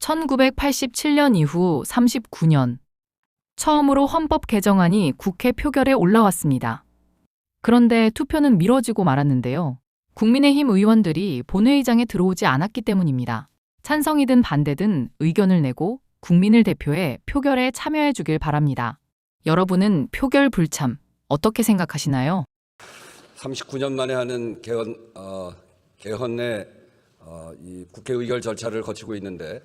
1987년 이후 39년, 처음으로 헌법 개정안이 국회 표결에 올라왔습니다. 그런데 투표는 미뤄지고 말았는데요. 국민의힘 의원들이 본회의장에 들어오지 않았기 때문입니다. 찬성이든 반대든 의견을 내고 국민을 대표해 표결에 참여해 주길 바랍니다. 여러분은 표결 불참 어떻게 생각하시나요? 39년 만에 하는 개헌 내 이 국회 의결 절차를 거치고 있는데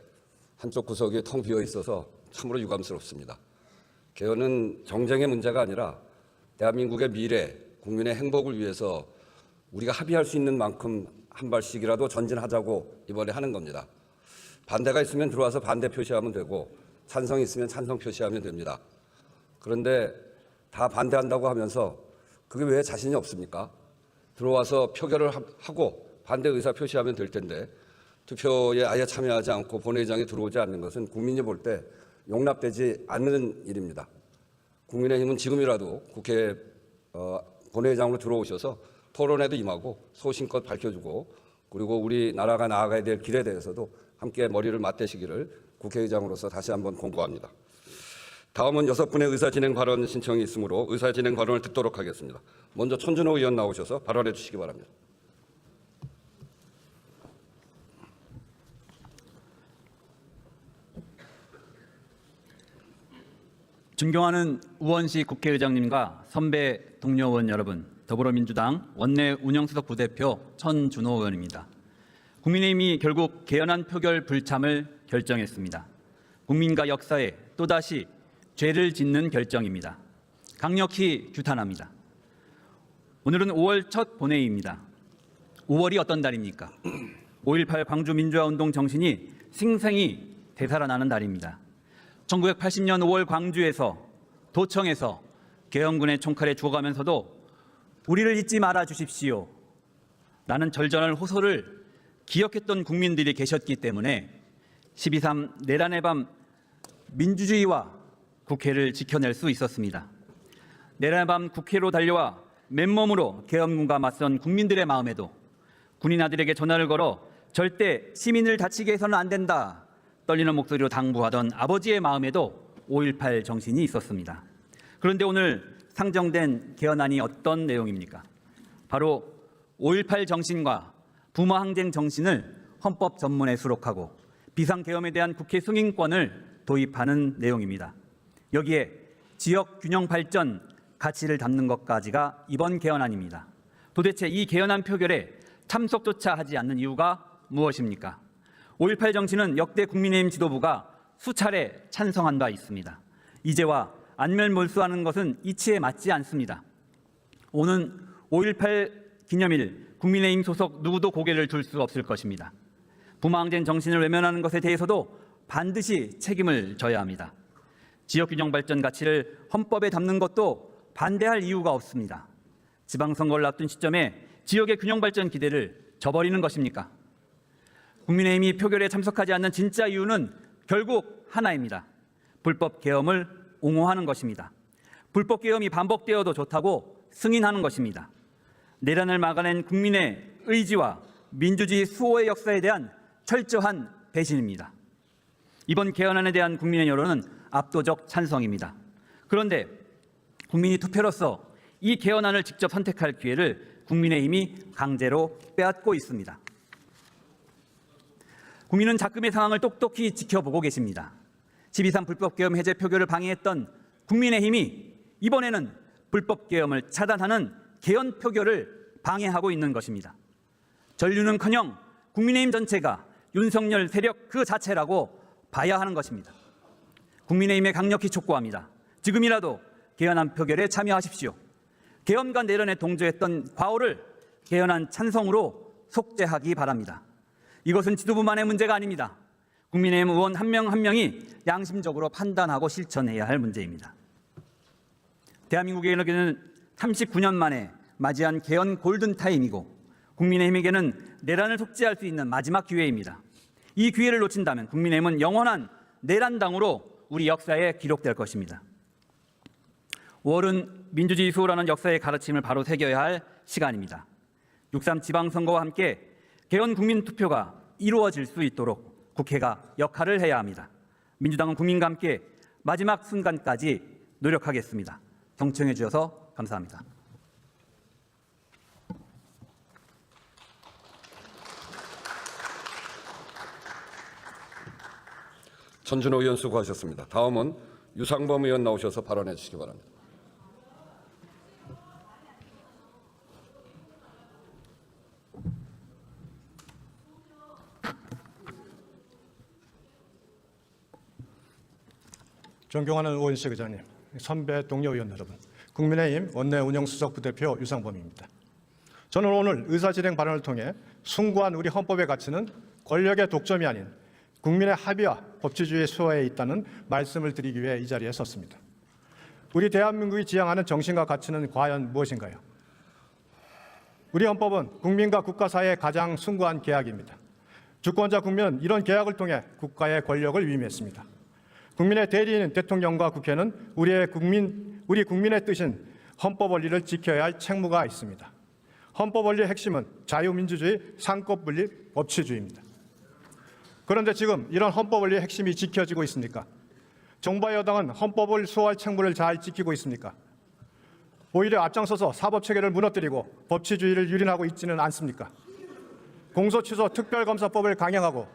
한쪽 구석이 텅 비어 있어서 참으로 유감스럽습니다. 개헌은 정쟁의 문제가 아니라 대한민국의 미래, 국민의 행복을 위해서 우리가 합의할 수 있는 만큼 한 발씩이라도 전진하자고 이번에 하는 겁니다. 반대가 있으면 들어와서 반대 표시하면 되고 찬성이 있으면 찬성 표시하면 됩니다. 그런데 다 반대한다고 하면서 그게 왜 자신이 없습니까? 들어와서 표결을 하고 반대 의사 표시하면 될 텐데 투표에 아예 참여하지 않고 본회의장에 들어오지 않는 것은 국민이 볼 때 용납되지 않는 일입니다. 국민의힘은 지금이라도 국회 본회의장으로 들어오셔서 토론에도 임하고 소신껏 밝혀주고 그리고 우리나라가 나아가야 될 길에 대해서도 함께 머리를 맞대시기를 국회의장으로서 다시 한번 공고합니다. 다음은 6분의 의사진행 발언 신청이 있으므로 의사진행 발언을 듣도록 하겠습니다. 먼저 천준호 의원 나오셔서 발언해 주시기 바랍니다. 존경하는 우원식 국회의장님과 선배 동료 의원 여러분, 더불어민주당 원내 운영수석 부대표 천준호 의원입니다. 국민의힘이 결국 개헌안 표결 불참을 결정했습니다. 국민과 역사에 또다시 죄를 짓는 결정입니다. 강력히 규탄합니다. 오늘은 5월 첫 본회의입니다. 5월이 어떤 달입니까? 5.18 광주민주화운동 정신이 생생히 되살아나는 달입니다. 1980년 5월 광주에서 도청에서 계엄군의 총칼에 죽어가면서도 우리를 잊지 말아 주십시오 라는 절전할 호소를 기억했던 국민들이 계셨기 때문에 12.3 내란의 밤 민주주의와 국회를 지켜낼 수 있었습니다. 내란의 밤 국회로 달려와 맨몸으로 계엄군과 맞선 국민들의 마음에도 군인 아들에게 전화를 걸어 절대 시민을 다치게 해서는 안 된다 떨리는 목소리로 당부하던 아버지의 마음에도 5.18 정신이 있었습니다. 그런데 오늘 상정된 개헌안이 어떤 내용입니까? 바로 5.18 정신과 부마항쟁 정신을 헌법 전문에 수록하고 비상계엄에 대한 국회 승인권을 도입하는 내용입니다. 여기에 지역 균형 발전 가치를 담는 것까지가 이번 개헌안입니다. 도대체 이 개헌안 표결에 참석조차 하지 않는 이유가 무엇입니까? 5.18 정신은 역대 국민의힘 지도부가 수차례 찬성한 바 있습니다. 이제와 안면몰수하는 것은 이치에 맞지 않습니다. 오는 5.18 기념일 국민의힘 소속 누구도 고개를 들 수 없을 것입니다. 부마항쟁 정신을 외면하는 것에 대해서도 반드시 책임을 져야 합니다. 지역균형 발전 가치를 헌법에 담는 것도 반대할 이유가 없습니다. 지방선거를 앞둔 시점에 지역의 균형 발전 기대를 저버리는 것입니까? 국민의힘이 표결에 참석하지 않는 진짜 이유는 결국 하나입니다. 불법 계엄을 옹호하는 것입니다. 불법 계엄이 반복되어도 좋다고 승인하는 것입니다. 내란을 막아낸 국민의 의지와 민주주의 수호의 역사에 대한 철저한 배신입니다. 이번 개헌안에 대한 국민의 여론은 압도적 찬성입니다. 그런데 국민이 투표로서 이 개헌안을 직접 선택할 기회를 국민의힘이 강제로 빼앗고 있습니다. 국민은 작금의 상황을 똑똑히 지켜보고 계십니다. 12.3 불법계엄 해제 표결을 방해했던 국민의힘이 이번에는 불법계엄을 차단하는 개헌 표결을 방해하고 있는 것입니다. 전류는커녕 국민의힘 전체가 윤석열 세력 그 자체라고 봐야 하는 것입니다. 국민의힘에 강력히 촉구합니다. 지금이라도 개헌안 표결에 참여하십시오. 계엄과 내란에 동조했던 과오를 개헌안 찬성으로 속죄하기 바랍니다. 이것은 지도부만의 문제가 아닙니다. 국민의힘 의원 한 명 한 명이 양심적으로 판단하고 실천해야 할 문제입니다. 대한민국에게는 39년 만에 맞이한 개헌 골든타임이고 국민의힘에게는 내란을 속죄할 수 있는 마지막 기회입니다. 이 기회를 놓친다면 국민의힘은 영원한 내란당으로 우리 역사에 기록될 것입니다. 5월은 민주주의 수호라는 역사의 가르침을 바로 새겨야 할 시간입니다. 6.3 지방선거와 함께 개헌 국민투표가 이루어질 수 있도록 국회가 역할을 해야 합니다. 민주당은 국민과 함께 마지막 순간까지 노력하겠습니다. 경청해 주셔서 감사합니다. 전준호 의원 수고하셨습니다. 다음은 유상범 의원 나오셔서 발언해 주시기 바랍니다. 존경하는 우원식 의장님, 선배 동료 의원 여러분, 국민의힘 원내 운영수석 부대표 유상범입니다. 저는 오늘 의사진행 발언을 통해 숭고한 우리 헌법의 가치는 권력의 독점이 아닌 국민의 합의와 법치주의의 수호에 있다는 말씀을 드리기 위해 이 자리에 섰습니다. 우리 대한민국이 지향하는 정신과 가치는 과연 무엇인가요? 우리 헌법은 국민과 국가 사이의 가장 숭고한 계약입니다. 주권자 국민은 이런 계약을 통해 국가의 권력을 위임했습니다. 국민의 대리인 대통령과 국회는 우리 국민의 뜻인 헌법 원리를 지켜야 할 책무가 있습니다. 헌법 원리의 핵심은 자유민주주의, 상권분리, 법치주의입니다. 그런데 지금 이런 헌법 원리의 핵심이 지켜지고 있습니까? 정부와 여당은 헌법을 수호할 책무를 잘 지키고 있습니까? 오히려 앞장서서 사법체계를 무너뜨리고 법치주의를 유린하고 있지는 않습니까? 공소취소 특별검사법을 강행하고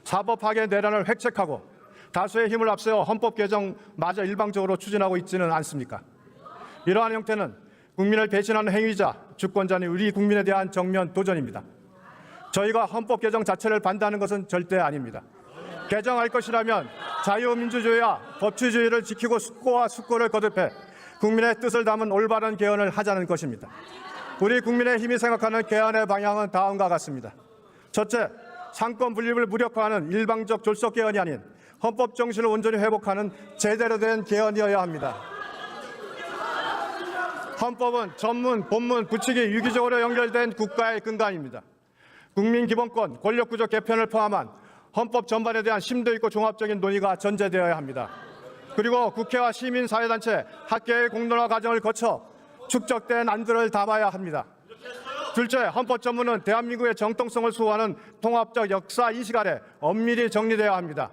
사법파괴 내란을 획책하고 다수의 힘을 앞세워 헌법 개정마저 일방적으로 추진하고 있지는 않습니까? 이러한 형태는 국민을 배신하는 행위자, 주권자는 우리 국민에 대한 정면 도전입니다. 저희가 헌법 개정 자체를 반대하는 것은 절대 아닙니다. 개정할 것이라면 자유민주주의와 법치주의를 지키고 숙고와 숙고를 거듭해 국민의 뜻을 담은 올바른 개헌을 하자는 것입니다. 우리 국민의 힘이 생각하는 개헌의 방향은 다음과 같습니다. 첫째, 상권 분립을 무력화하는 일방적 졸속 개헌이 아닌 헌법 정신을 온전히 회복하는 제대로 된 개헌이어야 합니다. 헌법은 전문, 본문, 부칙이 유기적으로 연결된 국가의 근간입니다. 국민기본권, 권력구조 개편을 포함한 헌법 전반에 대한 심도 있고 종합적인 논의가 전제되어야 합니다. 그리고 국회와 시민사회단체, 학계의 공론화 과정을 거쳐 축적된 안들을 담아야 합니다. 둘째, 헌법 전문은 대한민국의 정통성을 수호하는 통합적 역사 인식 아래 엄밀히 정리되어야 합니다.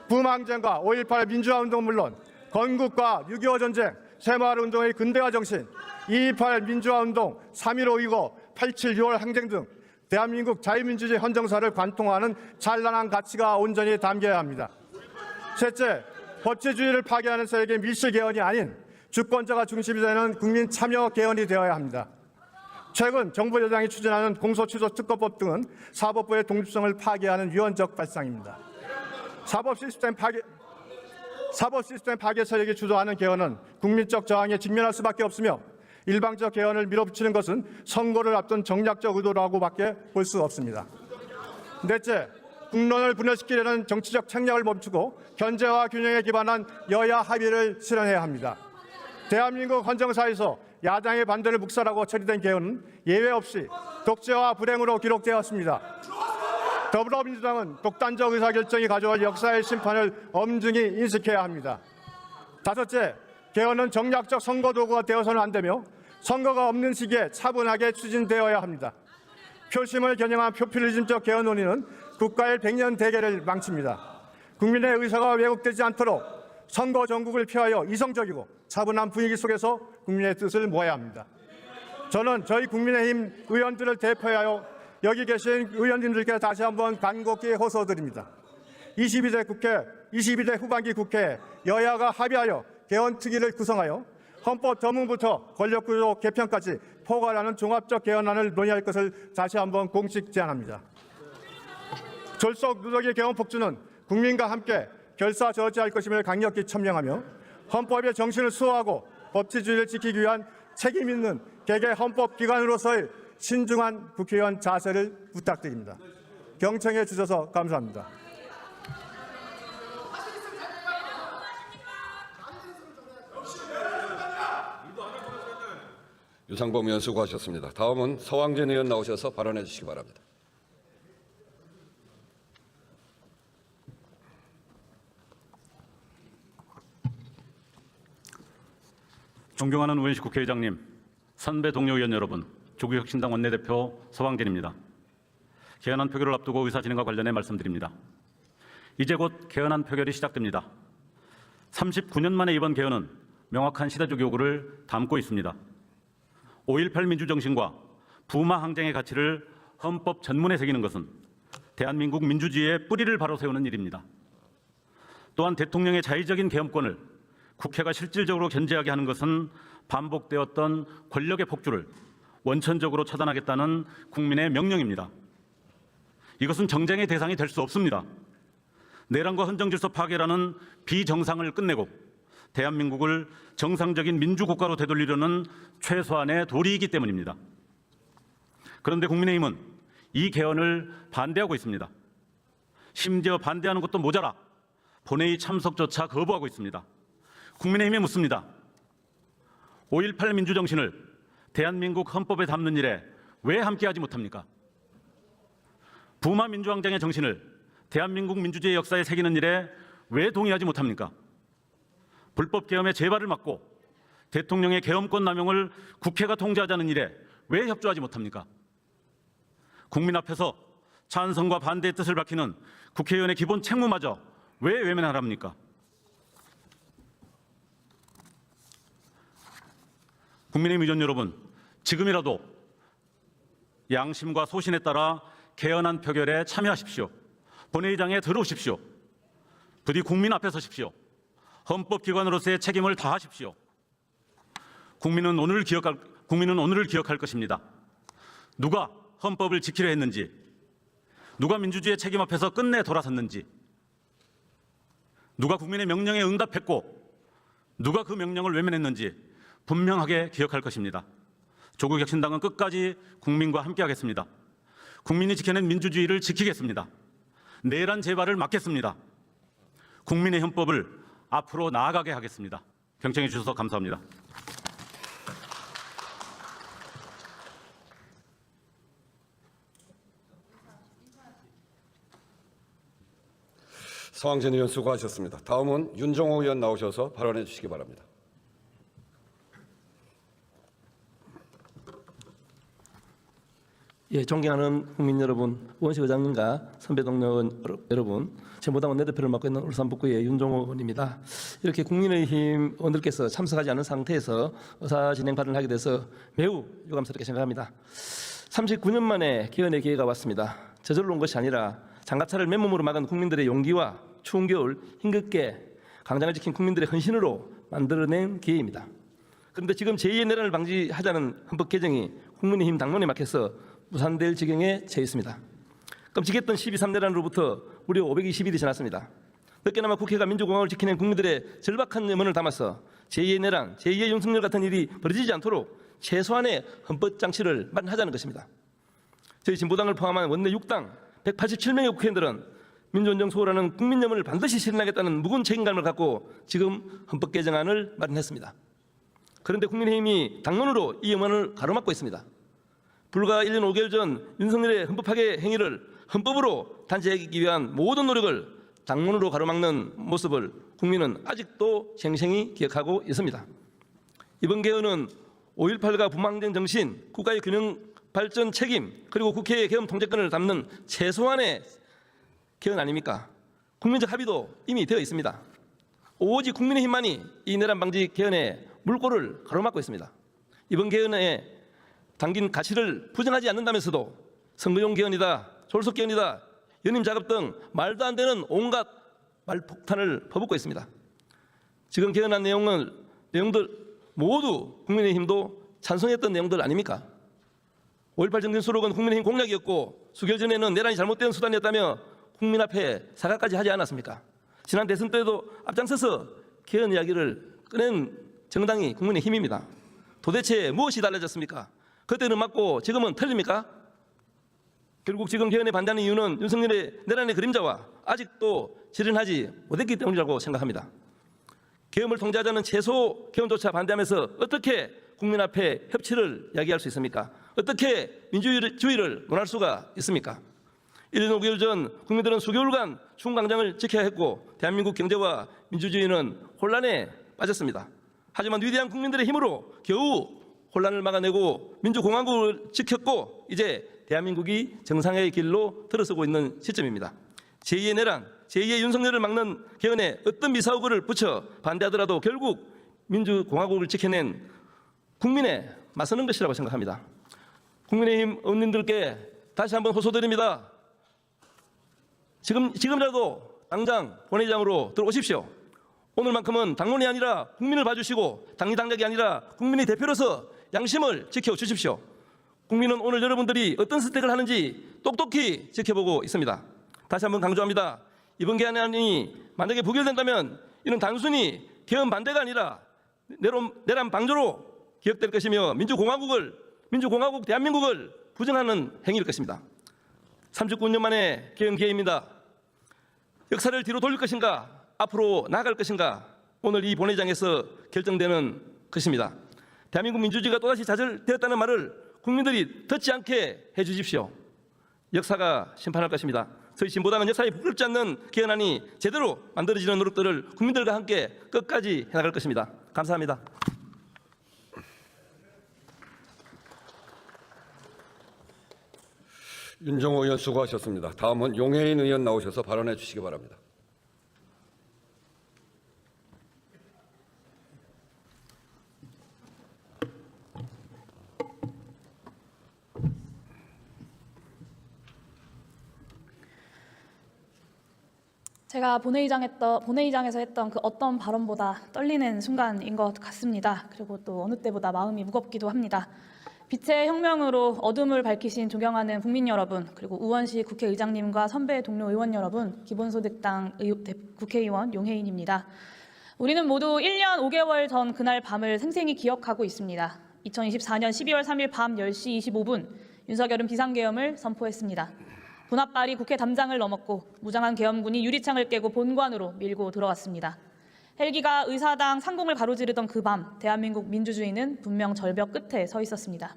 부망쟁과 5.18 민주화운동은 물론 건국과 6.25 전쟁, 새마을운동의 근대화 정신, 2.28 민주화운동, 3.15 위거, 8.7 6월 항쟁 등 대한민국 자유민주주의 헌정사를 관통하는 찬란한 가치가 온전히 담겨야 합니다. 셋째, 법치주의를 파괴하는 세력의 밀실 개헌이 아닌 주권자가 중심이 되는 국민 참여 개헌이 되어야 합니다. 최근 정부 여당이 추진하는 공소취소 특검법 등은 사법부의 독립성을 파괴하는 위헌적 발상입니다. 사법 시스템 파괴 세력이 주도하는 개헌은 국민적 저항에 직면할 수밖에 없으며 일방적 개헌을 밀어붙이는 것은 선거를 앞둔 정략적 의도라고밖에 볼 수 없습니다. 넷째, 국론을 분열시키려는 정치적 책략을 멈추고 견제와 균형에 기반한 여야 합의를 실현해야 합니다. 대한민국 헌정사에서 야당의 반대를 묵살하고 처리된 개헌은 예외 없이 독재와 불행으로 기록되었습니다. 더불어민주당은 독단적 의사결정이 가져올 역사의 심판을 엄중히 인식해야 합니다. 다섯째, 개헌은 정략적 선거 도구가 되어서는 안 되며 선거가 없는 시기에 차분하게 추진되어야 합니다. 표심을 겨냥한 포퓰리즘적 개헌 논의는 국가의 100년 대계를 망칩니다. 국민의 의사가 왜곡되지 않도록 선거 전국을 피하여 이성적이고 차분한 분위기 속에서 국민의 뜻을 모아야 합니다. 저는 저희 국민의힘 의원들을 대표하여 여기 계신 의원님들께 다시 한번 간곡히 호소드립니다. 22대 후반기 국회에 여야가 합의하여 개헌특위를 구성하여 헌법 전문부터 권력구조 개편까지 포괄하는 종합적 개헌안을 논의할 것을 다시 한번 공식 제안합니다. 졸속 누더기 개헌 폭주는 국민과 함께 결사저지할 것임을 강력히 천명하며 헌법의 정신을 수호하고 법치주의를 지키기 위한 책임 있는 개개 헌법기관으로서의 신중한 국회의원 자세를 부탁드립니다. 경청해 주셔서 감사합니다. 유상범 의원 수고하셨습니다. 다음은 서왕진 의원 나오셔서 발언해 주시기 바랍니다. 존경하는 우원식 국회의장님, 선배 동료 의원 여러분, 조국혁신당 원내대표 서왕진입니다. 개헌안 표결을 앞두고 의사진행과 관련해 말씀드립니다. 이제 곧 개헌안 표결이 시작됩니다. 39년 만에 이번 개헌은 명확한 시대적 요구를 담고 있습니다. 5.18 민주정신과 부마 항쟁의 가치를 헌법 전문에 새기는 것은 대한민국 민주주의의 뿌리를 바로 세우는 일입니다. 또한 대통령의 자의적인 개헌권을 국회가 실질적으로 견제하게 하는 것은 반복되었던 권력의 폭주를 원천적으로 처단하겠다는 국민의 명령입니다. 이것은 정쟁의 대상이 될 수 없습니다. 내란과 헌정질서 파괴라는 비정상을 끝내고 대한민국을 정상적인 민주국가로 되돌리려는 최소한의 도리이기 때문입니다. 그런데 국민의힘은 이 개헌을 반대하고 있습니다. 심지어 반대하는 것도 모자라 본회의 참석조차 거부하고 있습니다. 국민의힘에 묻습니다. 5.18 민주정신을 대한민국 헌법에 담는 일에 왜 함께하지 못합니까? 부마 민주항쟁의 정신을 대한민국 민주주의 역사에 새기는 일에 왜 동의하지 못합니까? 불법 계엄의 재발을 막고 대통령의 계엄권 남용을 국회가 통제하자는 일에 왜 협조하지 못합니까? 국민 앞에서 찬성과 반대의 뜻을 밝히는 국회의원의 기본 책무마저 왜 외면하랍니까? 국민의힘 의원 여러분, 지금이라도 양심과 소신에 따라 개헌안 표결에 참여하십시오. 본회의장에 들어오십시오. 부디 국민 앞에 서십시오. 헌법기관으로서의 책임을 다하십시오. 국민은 오늘을 기억할 것입니다. 누가 헌법을 지키려 했는지, 누가 민주주의의 책임 앞에서 끝내 돌아섰는지, 누가 국민의 명령에 응답했고 누가 그 명령을 외면했는지 분명하게 기억할 것입니다. 조국혁신당은 끝까지 국민과 함께하겠습니다. 국민이 지켜낸 민주주의를 지키겠습니다. 내란 재발을 막겠습니다. 국민의 헌법을 앞으로 나아가게 하겠습니다. 경청해 주셔서 감사합니다. 서항진 의원 수고하셨습니다. 다음은 윤종호 의원 나오셔서 발언해 주시기 바랍니다. 예, 존경하는 국민 여러분, 우원식 의장님과 선배 동료 여러분, 제보당 원내대표를 맡고 있는 울산북구의 윤종호 의원입니다. 이렇게 국민의힘 의원들께서 참석하지 않은 상태에서 의사진행 발언을 하게 돼서 매우 유감스럽게 생각합니다. 39년 만에 개헌의 기회가 왔습니다. 저절로 온 것이 아니라 장갑차를 맨몸으로 막은 국민들의 용기와 추운 겨울 힘겹게 강장을 지킨 국민들의 헌신으로 만들어낸 기회입니다. 그런데 지금 제2의 내란을 방지하자는 헌법 개정이 국민의힘 당론에 막혀서 무산될 지경에 처해 있습니다. 끔찍했던 12.3 내란으로부터 무려 520일이 지났습니다. 늦게나마 국회가 민주공화국을 지키는 국민들의 절박한 염원을 담아서 제2의 내란, 제2의 윤석열 같은 일이 벌어지지 않도록 최소한의 헌법 장치를 마련하자는 것입니다. 저희 진보당을 포함한 원내 6당 187명의 국회의원들은 민주헌정 수호라는 국민 염원을 반드시 실현하겠다는 무거운 책임감을 갖고 지금 헌법 개정안을 마련했습니다. 그런데 국민의힘이 당론으로 이 염원을 가로막고 있습니다. 불과 1년 5개월 전 윤석열의 헌법 파괴 행위를 헌법으로 단죄하기 위한 모든 노력을 당론으로 가로막는 모습을 국민은 아직도 생생히 기억하고 있습니다. 이번 개헌은 5.18과 부망쟁 정신, 국가의 균형 발전 책임, 그리고 국회의 개헌 통제권을 담는 최소한의 개헌 아닙니까? 국민적 합의도 이미 되어 있습니다. 오직 국민의힘만이 이 내란 방지 개헌의 물꼬를 가로막고 있습니다. 이번 개헌에 담긴 가치를 부정하지 않는다면서도 선거용 개헌이다, 졸속 개헌이다, 연임 작업 등 말도 안 되는 온갖 말폭탄을 퍼붓고 있습니다. 지금 개헌한 내용들 모두 국민의힘도 찬성했던 내용들 아닙니까? 5.18 정신 수록은 국민의힘 공약이었고 수개월 전에는 내란이 잘못된 수단이었다며 국민 앞에 사과까지 하지 않았습니까? 지난 대선 때도 앞장서서 개헌 이야기를 꺼낸 정당이 국민의힘입니다. 도대체 무엇이 달라졌습니까? 그때는 맞고 지금은 틀립니까? 결국 지금 개헌에 반대하는 이유는 윤석열의 내란의 그림자와 아직도 실현하지 못했기 때문이라고 생각합니다. 개헌을 통제하자는 최소 개헌조차 반대하면서 어떻게 국민 앞에 협치를 이야기할 수 있습니까? 어떻게 민주주의를 논할 수가 있습니까? 1년 5개월 전 국민들은 수개월간 추운 강장을 지켜야 했고 대한민국 경제와 민주주의는 혼란에 빠졌습니다. 하지만 위대한 국민들의 힘으로 겨우 혼란을 막아내고 민주공화국을 지켰고 이제 대한민국이 정상의 길로 들어서고 있는 시점입니다. 제2의 내란, 제2의 윤석열을 막는 개헌에 어떤 미사오구를 붙여 반대하더라도 결국 민주공화국을 지켜낸 국민에 맞서는 것이라고 생각합니다. 국민의힘 의원님들께 다시 한번 호소드립니다. 지금이라도 당장 본회의장으로 들어오십시오. 오늘만큼은 당론이 아니라 국민을 봐주시고 당리 당략이 아니라 국민의 대표로서 양심을 지켜주십시오. 국민은 오늘 여러분들이 어떤 선택을 하는지 똑똑히 지켜보고 있습니다. 다시 한번 강조합니다. 이번 개헌안이 만약에 부결된다면 이는 단순히 개헌 반대가 아니라 내란 방조로 기억될 것이며 민주공화국 대한민국을 부정하는 행위일 것입니다. 39년 만에 개헌 기회입니다. 역사를 뒤로 돌릴 것인가, 앞으로 나아갈 것인가, 오늘 이 본회의장에서 결정되는 것입니다. 대한민국 민주주의가 또다시 좌절되었다는 말을 국민들이 듣지 않게 해주십시오. 역사가 심판할 것입니다. 저희 진보당은 역사에 부끄럽지 않는 개헌안이 제대로 만들어지는 노력들을 국민들과 함께 끝까지 해나갈 것입니다. 감사합니다. 윤정호 의원 수고하셨습니다. 다음은 용해인 의원 나오셔서 발언해 주시기 바랍니다. 제가 본회의장에서 했던 그 어떤 발언보다 떨리는 순간인 것 같습니다. 그리고 또 어느 때보다 마음이 무겁기도 합니다. 빛의 혁명으로 어둠을 밝히신 존경하는 국민 여러분, 그리고 우원식 국회의장님과 선배 동료 의원 여러분, 기본소득당 국회의원 용해인입니다. 우리는 모두 1년 5개월 전 그날 밤을 생생히 기억하고 있습니다. 2024년 12월 3일 밤 10시 25분 윤석열은 비상계엄을 선포했습니다. 분합발이 국회 담장을 넘었고 무장한 계엄군이 유리창을 깨고 본관으로 밀고 들어왔습니다. 헬기가 의사당 상공을 가로지르던 그 밤, 대한민국 민주주의는 분명 절벽 끝에 서 있었습니다.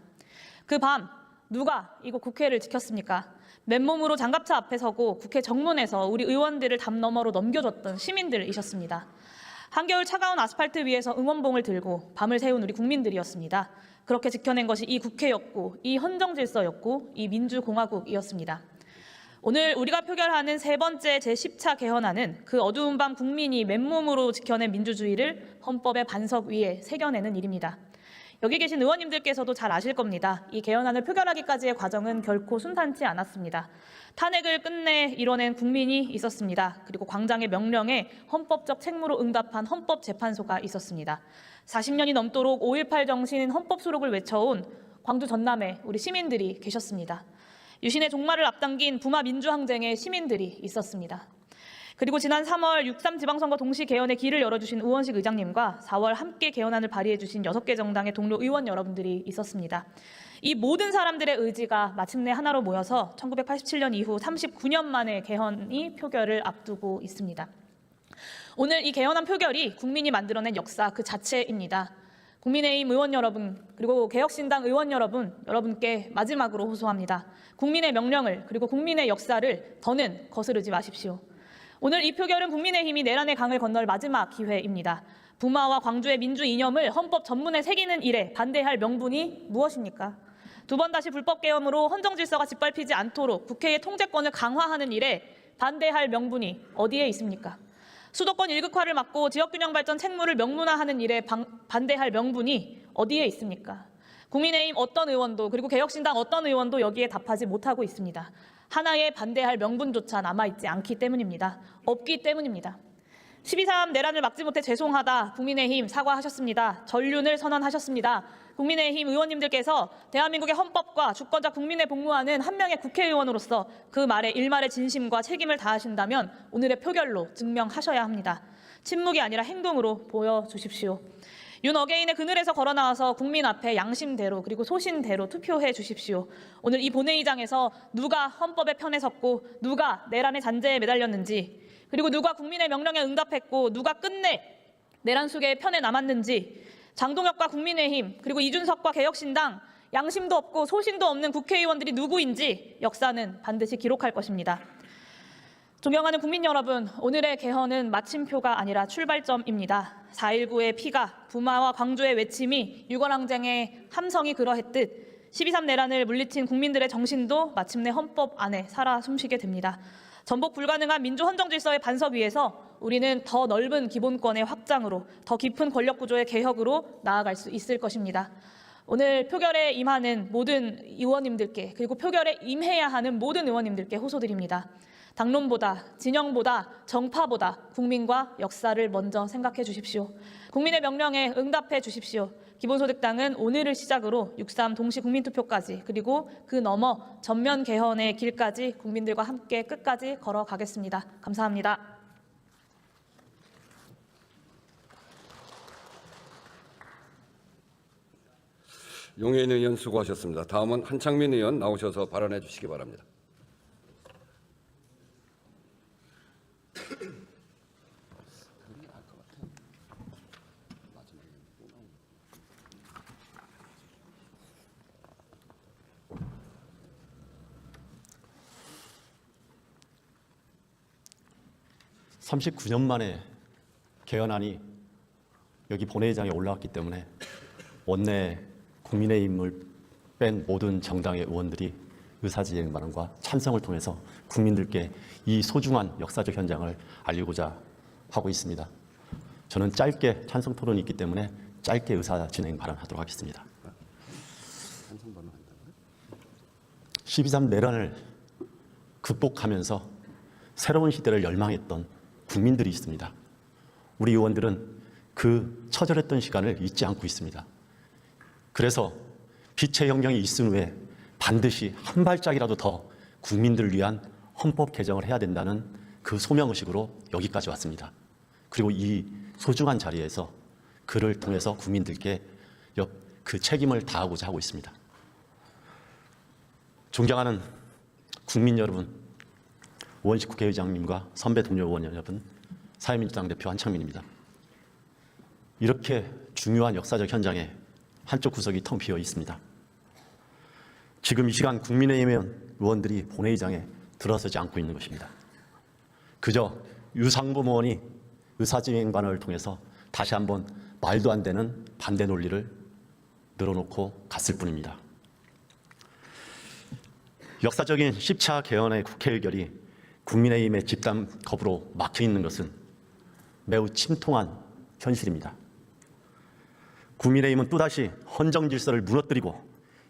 그 밤 누가 이곳 국회를 지켰습니까? 맨몸으로 장갑차 앞에 서고 국회 정문에서 우리 의원들을 담 너머로 넘겨줬던 시민들이셨습니다. 한겨울 차가운 아스팔트 위에서 응원봉을 들고 밤을 새운 우리 국민들이었습니다. 그렇게 지켜낸 것이 이 국회였고, 이 헌정질서였고, 이 민주공화국이었습니다. 오늘 우리가 표결하는 세 번째 제10차 개헌안은 그 어두운 밤 국민이 맨몸으로 지켜낸 민주주의를 헌법의 반석 위에 새겨내는 일입니다. 여기 계신 의원님들께서도 잘 아실 겁니다. 이 개헌안을 표결하기까지의 과정은 결코 순탄치 않았습니다. 탄핵을 끝내 이뤄낸 국민이 있었습니다. 그리고 광장의 명령에 헌법적 책무로 응답한 헌법재판소가 있었습니다. 40년이 넘도록 5.18 정신 헌법 수록을 외쳐온 광주 전남에 우리 시민들이 계셨습니다. 유신의 종말을 앞당긴 부마 민주항쟁의 시민들이 있었습니다. 그리고 지난 3월 6.3 지방선거 동시 개헌의 길을 열어주신 우원식 의장님과 4월 함께 개헌안을 발의해주신 6개 정당의 동료 의원 여러분들이 있었습니다. 이 모든 사람들의 의지가 마침내 하나로 모여서 1987년 이후 39년 만에 개헌이 표결을 앞두고 있습니다. 오늘 이 개헌안 표결이 국민이 만들어낸 역사 그 자체입니다. 국민의힘 의원 여러분, 그리고 개혁신당 의원 여러분께 마지막으로 호소합니다. 국민의 명령을, 그리고 국민의 역사를 더는 거스르지 마십시오. 오늘 이 표결은 국민의힘이 내란의 강을 건널 마지막 기회입니다. 부마와 광주의 민주 이념을 헌법 전문에 새기는 일에 반대할 명분이 무엇입니까? 두 번 다시 불법 계엄으로 헌정 질서가 짓밟히지 않도록 국회의 통제권을 강화하는 일에 반대할 명분이 어디에 있습니까? 수도권 일극화를 막고 지역균형 발전 책무를 명문화하는 일에 반대할 명분이 어디에 있습니까? 국민의힘 어떤 의원도, 그리고 개혁신당 어떤 의원도 여기에 답하지 못하고 있습니다. 하나의 반대할 명분조차 남아있지 않기 때문입니다. 없기 때문입니다. 12.3 내란을 막지 못해 죄송하다. 국민의힘 사과하셨습니다. 전륜을 선언하셨습니다. 국민의힘 의원님들께서 대한민국의 헌법과 주권자 국민에 복무하는 한 명의 국회의원으로서 그 말에 일말의 진심과 책임을 다하신다면 오늘의 표결로 증명하셔야 합니다. 침묵이 아니라 행동으로 보여주십시오. 윤 어게인의 그늘에서 걸어나와서 국민 앞에 양심대로 그리고 소신대로 투표해 주십시오. 오늘 이 본회의장에서 누가 헌법의 편에 섰고 누가 내란의 잔재에 매달렸는지, 그리고 누가 국민의 명령에 응답했고 누가 끝내 내란 속의 편에 남았는지, 장동혁과 국민의힘, 그리고 이준석과 개혁신당, 양심도 없고 소신도 없는 국회의원들이 누구인지 역사는 반드시 기록할 것입니다. 존경하는 국민 여러분, 오늘의 개헌은 마침표가 아니라 출발점입니다. 4.19의 피가, 부마와 광주의 외침이, 6월 항쟁의 함성이 그러했듯 12.3 내란을 물리친 국민들의 정신도 마침내 헌법 안에 살아 숨쉬게 됩니다. 전복 불가능한 민주 헌정 질서의 반석 위에서 우리는 더 넓은 기본권의 확장으로, 더 깊은 권력 구조의 개혁으로 나아갈 수 있을 것입니다. 오늘 표결에 임하는 모든 의원님들께, 그리고 표결에 임해야 하는 모든 의원님들께 호소드립니다. 당론보다, 진영보다, 정파보다 국민과 역사를 먼저 생각해 주십시오. 국민의 명령에 응답해 주십시오. 기본소득당은 오늘을 시작으로 6.3 동시 국민투표까지, 그리고 그 너머 전면 개헌의 길까지 국민들과 함께 끝까지 걸어가겠습니다. 감사합니다. 용해인 의원 수고하셨습니다. 다음은 한창민 의원 나오셔서 발언해 주시기 바랍니다. (39년) 만에 개헌안이 여기 본회의장에 올라왔기 때문에 원내 국민의힘을 뺀 모든 정당의 의원들이 의사진행 발언과 찬성을 통해서 국민들께 이 소중한 역사적 현장을 알리고자 하고 있습니다. 저는 짧게 찬성 토론이 있기 때문에 짧게 의사진행 발언하도록 하겠습니다. 12.3 내란을 극복하면서 새로운 시대를 열망했던 국민들이 있습니다. 우리 의원들은 그 처절했던 시간을 잊지 않고 있습니다. 그래서 빛의 혁명이 있은 후에 반드시 한 발짝이라도 더 국민들을 위한 헌법 개정을 해야 된다는 그 소명의식으로 여기까지 왔습니다. 그리고 이 소중한 자리에서 그를 통해서 국민들께 그 책임을 다하고자 하고 있습니다. 존경하는 국민 여러분, 우원식 국회의장님과 선배 동료 의원 여러분, 사회민주당 대표 한창민입니다. 이렇게 중요한 역사적 현장에 한쪽 구석이 텅 비어 있습니다. 지금 이 시간 국민의힘 의원들이 본회의장에 들어서지 않고 있는 것입니다. 그저 유상범 의원이 의사진행 발언을 통해서 다시 한번 말도 안 되는 반대 논리를 늘어놓고 갔을 뿐입니다. 역사적인 10차 개헌의 국회 의결이 국민의힘의 집단 거부로 막혀 있는 것은 매우 침통한 현실입니다. 국민의힘은 또다시 헌정 질서를 무너뜨리고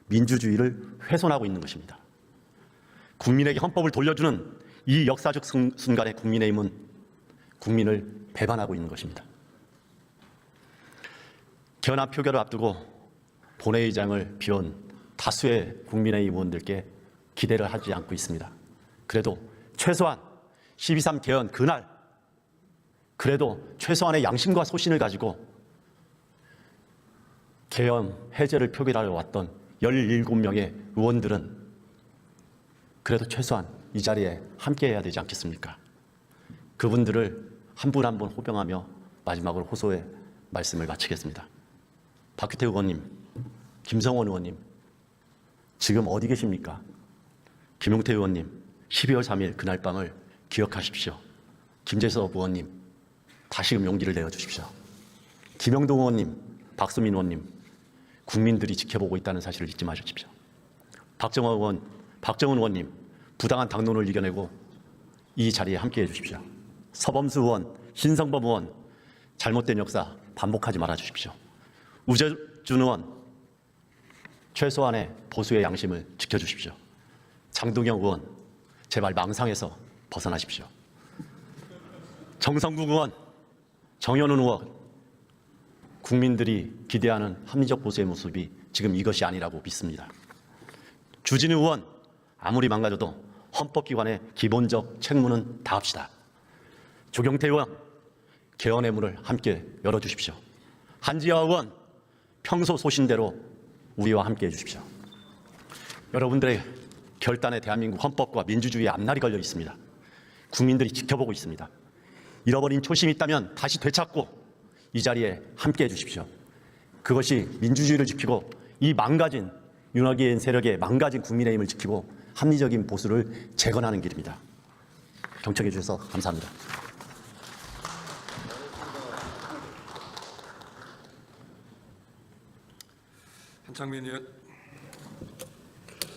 민주주의를 훼손하고 있는 것입니다. 국민에게 헌법을 돌려주는 이 역사적 순간에 국민의힘은 국민을 배반하고 있는 것입니다. 개헌안 표결을 앞두고 본회의장을 비운 다수의 국민의힘 의원들께 기대를 하지 않고 있습니다. 그래도 최소한 12.3 개헌 그날, 그래도 최소한의 양심과 소신을 가지고 개헌 해제를 표결하러 왔던 17명의 의원들은 그래도 최소한 이 자리에 함께해야 되지 않겠습니까? 그분들을 한 분 한 분 호명하며 마지막으로 호소의 말씀을 마치겠습니다. 박규태 의원님, 김성원 의원님, 지금 어디 계십니까? 김용태 의원님, 12월 3일 그날 밤을 기억하십시오. 김재섭 의원님, 다시금 용기를 내어주십시오. 김영동 의원님, 박수민 의원님, 국민들이 지켜보고 있다는 사실을 잊지 마십시오. 박정원 의원, 박정은 의원님, 부당한 당론을 이겨내고 이 자리에 함께해 주십시오. 서범수 의원, 신성범 의원, 잘못된 역사 반복하지 말아 주십시오. 우재준 의원, 최소한의 보수의 양심을 지켜주십시오. 장동영 의원, 제발 망상에서 벗어나십시오. 정성국 의원, 정현훈 의원, 국민들이 기대하는 합리적 보수의 모습이 지금 이것이 아니라고 믿습니다. 주진우 의원, 아무리 망가져도 헌법기관의 기본적 책무는 다합시다. 조경태 의원, 개헌의 문을 함께 열어주십시오. 한지아 의원, 평소 소신대로 우리와 함께 해주십시오. 여러분들의 결단에 대한민국 헌법과 민주주의의 앞날이 걸려 있습니다. 국민들이 지켜보고 있습니다. 잃어버린 초심이 있다면 다시 되찾고 이 자리에 함께 해주십시오. 그것이 민주주의를 지키고 이 망가진 윤핵인 세력의 망가진 국민의힘을 지키고 합리적인 보수를 재건하는 길입니다. 경청해 주셔서 감사합니다. 한창민 의원.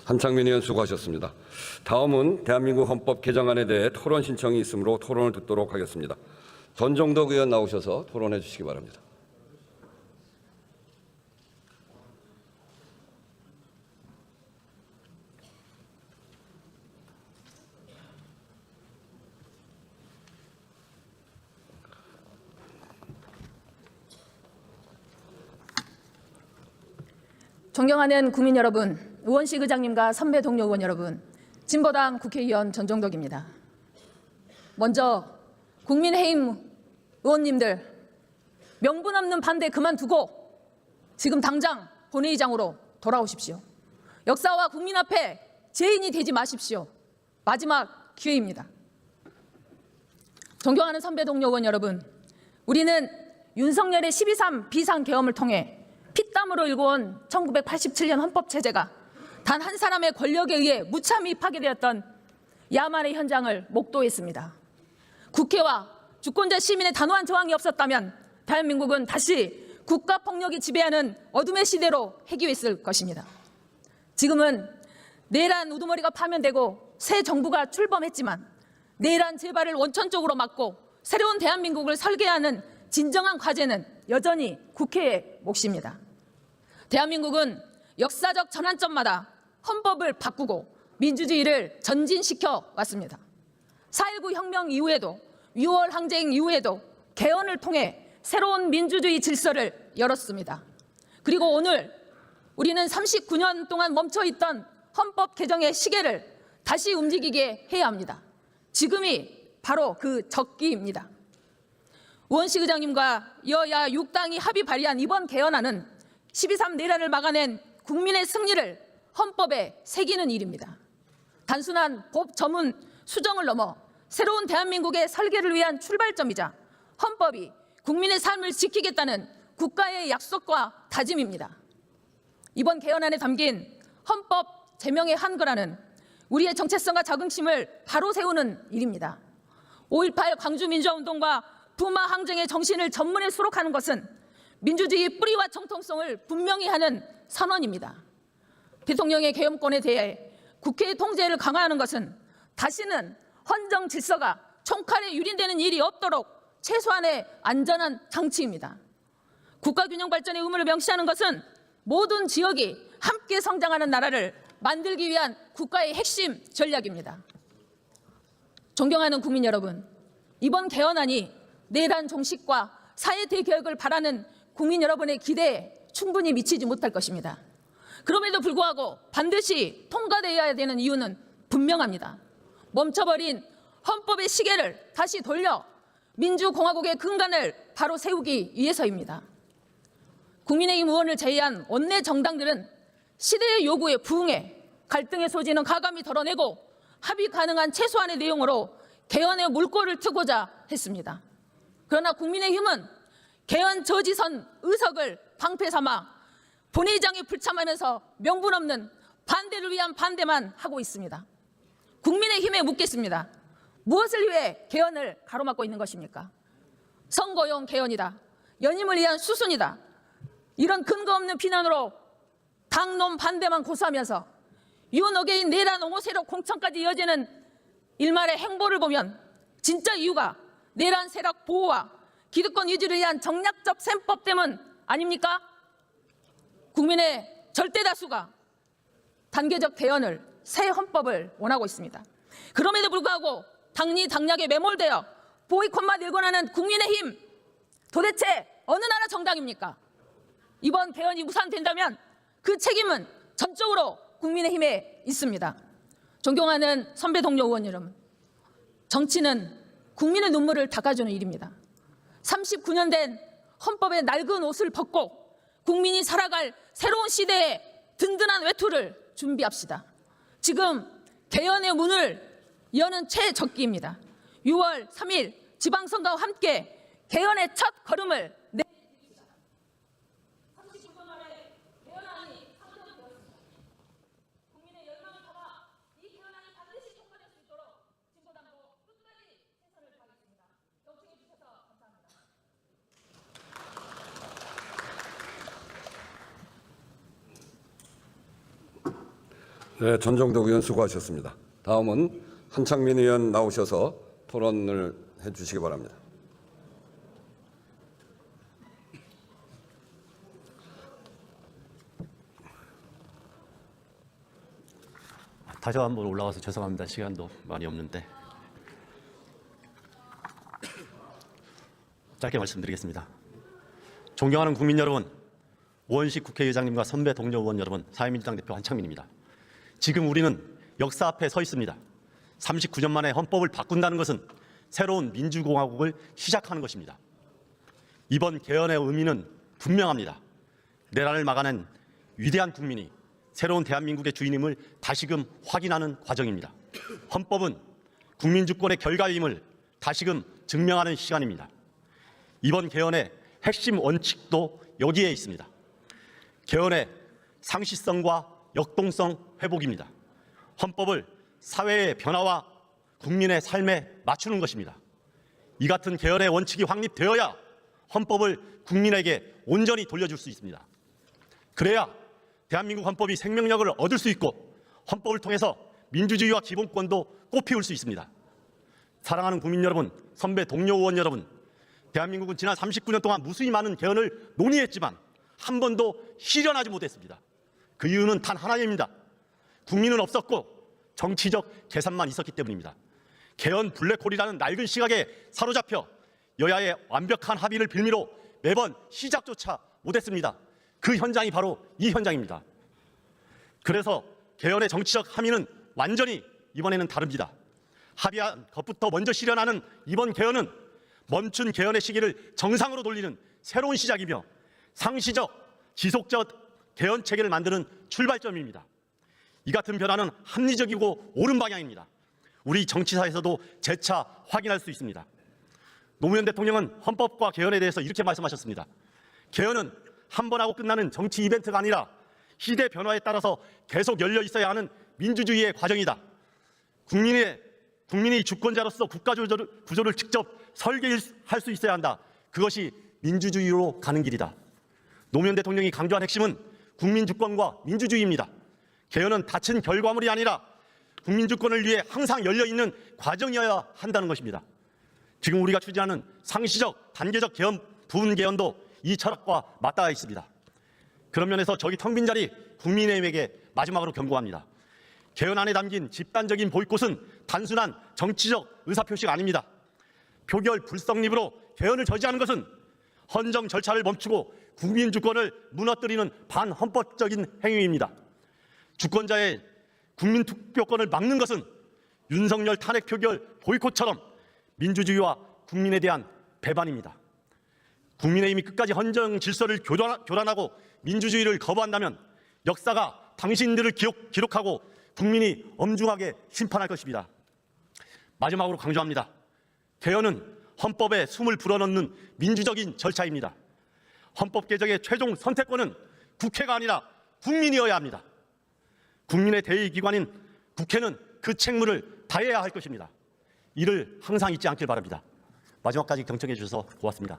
한창민 의원 수고하셨습니다. 다음은 대한민국 헌법 개정안에 대해 토론 신청이 있으므로 토론을 듣도록 하겠습니다. 전정덕 의원 나오셔서 토론해 주시기 바랍니다. 존경하는 국민 여러분, 우원식 의장님과 선배 동료 의원 여러분, 진보당 국회의원 전정덕입니다. 먼저 국민의힘 의원님들, 명분 없는 반대 그만두고 지금 당장 본회의장으로 돌아오십시오. 역사와 국민 앞에 죄인이 되지 마십시오. 마지막 기회입니다. 존경하는 선배 동료 의원 여러분, 우리는 윤석열의 12.3 비상계엄을 통해 피땀으로 일궈온 1987년 헌법체제가 단 한 사람의 권력에 의해 무참히 파괴되었던 야만의 현장을 목도했습니다. 국회와 주권자 시민의 단호한 저항이 없었다면 대한민국은 다시 국가폭력이 지배하는 어둠의 시대로 해기했을 것입니다. 지금은 내란 우두머리가 파면되고 새 정부가 출범했지만 내란 재발을 원천적으로 막고 새로운 대한민국을 설계하는 진정한 과제는 여전히 국회의 몫입니다. 대한민국은 역사적 전환점마다 헌법을 바꾸고 민주주의를 전진시켜 왔습니다. 4.19 혁명 이후에도 6월 항쟁 이후에도 개헌을 통해 새로운 민주주의 질서를 열었습니다. 그리고 오늘 우리는 39년 동안 멈춰있던 헌법 개정의 시계를 다시 움직이게 해야 합니다. 지금이 바로 그 적기입니다. 우원식 의장님과 여야 6당이 합의 발의한 이번 개헌안은 12.3 내란을 막아낸 국민의 승리를 헌법에 새기는 일입니다. 단순한 법 전문 수정을 넘어 새로운 대한민국의 설계를 위한 출발점이자 헌법이 국민의 삶을 지키겠다는 국가의 약속과 다짐입니다. 이번 개헌안에 담긴 헌법 제명의 한거라는 우리의 정체성과 자긍심을 바로 세우는 일입니다. 5.18 광주민주화운동과 부마 항쟁의 정신을 전문에 수록하는 것은 민주주의의 뿌리와 정통성을 분명히 하는 선언입니다. 대통령의 개헌권에 대해 국회의 통제를 강화하는 것은 다시는 헌정 질서가 총칼에 유린되는 일이 없도록 최소한의 안전한 장치입니다. 국가균형 발전의 의무를 명시하는 것은 모든 지역이 함께 성장하는 나라를 만들기 위한 국가의 핵심 전략입니다. 존경하는 국민 여러분, 이번 개헌안이 내란 종식과 사회 대개혁을 바라는 국민 여러분의 기대에 충분히 미치지 못할 것입니다. 그럼에도 불구하고 반드시 통과되어야 되는 이유는 분명합니다. 멈춰버린 헌법의 시계를 다시 돌려 민주공화국의 근간을 바로 세우기 위해서입니다. 국민의힘 의원을 제외한 원내 정당들은 시대의 요구에 부응해 갈등의 소지는 가감히 덜어내고 합의 가능한 최소한의 내용으로 개헌의 물꼬를 트고자 했습니다. 그러나 국민의힘은 개헌 저지선 의석을 방패 삼아 본회의장에 불참하면서 명분 없는 반대를 위한 반대만 하고 있습니다. 국민의힘에 묻겠습니다. 무엇을 위해 개헌을 가로막고 있는 것입니까? 선거용 개헌이다. 연임을 위한 수순이다. 이런 근거 없는 비난으로 당론 반대만 고수하면서 윤어게인 내란 옹호 세력 공천까지 이어지는 일말의 행보를 보면 진짜 이유가 내란 세력 보호와 기득권 유지를 위한 정략적 셈법 때문 아닙니까? 국민의 절대 다수가 단계적 개헌을 새 헌법을 원하고 있습니다. 그럼에도 불구하고 당리 당략에 매몰되어 보이콧만 일궈나는 국민의힘, 도대체 어느 나라 정당입니까? 이번 개헌이 무산된다면 그 책임은 전적으로 국민의힘에 있습니다. 존경하는 선배 동료 의원 여러분, 정치는 국민의 눈물을 닦아주는 일입니다. 39년 된 헌법의 낡은 옷을 벗고 국민이 살아갈 새로운 시대에 든든한 외투를 준비합시다. 지금 개헌의 문을 여는 최적기입니다. 6월 3일 지방선거와 함께 개헌의 첫 걸음을 내딛읍시다. 39년 만에 개헌안이 상정되었습니다. 국민의 열망을 담아 이 개헌안이 반드시 통과될 수 있도록 진보당도 끝까지 최선을 다하겠습니다. 경청해 주셔서 감사합니다. 네, 전정덕 의원 수고하셨습니다. 다음은 한창민 의원 나오셔서 토론을 해주시기 바랍니다. 다시 한번 올라와서 죄송합니다. 시간도 많이 없는데 짧게 말씀드리겠습니다. 존경하는 국민 여러분, 우원식 국회의장님과 선배 동료 의원 여러분, 사회민주당 대표 한창민입니다. 지금 우리는 역사 앞에 서 있습니다. 39년 만에 헌법을 바꾼다는 것은 새로운 민주공화국을 시작하는 것입니다. 이번 개헌의 의미는 분명합니다. 내란을 막아낸 위대한 국민이 새로운 대한민국의 주인임을 다시금 확인하는 과정입니다. 헌법은 국민주권의 결과임을 다시금 증명하는 시간입니다. 이번 개헌의 핵심 원칙도 여기에 있습니다. 개헌의 상시성과 역동성 회복입니다. 헌법을 사회의 변화와 국민의 삶에 맞추는 것입니다. 이 같은 개헌의 원칙이 확립되어야 헌법을 국민에게 온전히 돌려줄 수 있습니다. 그래야 대한민국 헌법이 생명력을 얻을 수 있고 헌법을 통해서 민주주의와 기본권도 꽃피울 수 있습니다. 사랑하는 국민 여러분, 선배 동료 의원 여러분, 대한민국은 지난 39년 동안 무수히 많은 개헌을 논의했지만 한 번도 실현하지 못했습니다. 그 이유는 단 하나입니다. 국민은 없었고 정치적 계산만 있었기 때문입니다. 개헌 블랙홀이라는 낡은 시각에 사로잡혀 여야의 완벽한 합의를 빌미로 매번 시작조차 못했습니다. 그 현장이 바로 이 현장입니다. 그래서 개헌의 정치적 함의는 완전히 이번에는 다릅니다. 합의한 것부터 먼저 실현하는 이번 개헌은 멈춘 개헌의 시기를 정상으로 돌리는 새로운 시작이며 상시적, 지속적 개헌 체계를 만드는 출발점입니다. 이 같은 변화는 합리적이고 옳은 방향입니다. 우리 정치사에서도 재차 확인할 수 있습니다. 노무현 대통령은 헌법과 개헌에 대해서 이렇게 말씀하셨습니다. 개헌은 한 번 하고 끝나는 정치 이벤트가 아니라 시대 변화에 따라서 계속 열려 있어야 하는 민주주의의 과정이다. 국민이 주권자로서 국가 구조를 직접 설계할 수 있어야 한다. 그것이 민주주의로 가는 길이다. 노무현 대통령이 강조한 핵심은 국민 주권과 민주주의입니다. 개헌은 닫힌 결과물이 아니라 국민 주권을 위해 항상 열려 있는 과정이어야 한다는 것입니다. 지금 우리가 추진하는 상시적, 단계적 개헌, 부분 개헌도 이 철학과 맞닿아 있습니다. 그런 면에서 저기 텅 빈 자리 국민의힘에게 마지막으로 경고합니다. 개헌안에 담긴 집단적인 보이콧은 단순한 정치적 의사표시가 아닙니다. 표결 불성립으로 개헌을 저지하는 것은 헌정 절차를 멈추고 국민 주권을 무너뜨리는 반헌법적인 행위입니다. 주권자의 국민 투표권을 막는 것은 윤석열 탄핵 표결 보이콧처럼 민주주의와 국민에 대한 배반입니다. 국민의힘이 끝까지 헌정 질서를 교란하고 민주주의를 거부한다면 역사가 당신들을 기록하고 국민이 엄중하게 심판할 것입니다. 마지막으로 강조합니다. 개헌은 헌법에 숨을 불어넣는 민주적인 절차입니다. 헌법 개정의 최종 선택권은 국회가 아니라 국민이어야 합니다. 국민의 대의기관인 국회는 그 책무를 다해야 할 것입니다. 이를 항상 잊지 않길 바랍니다. 마지막까지 경청해 주셔서 고맙습니다.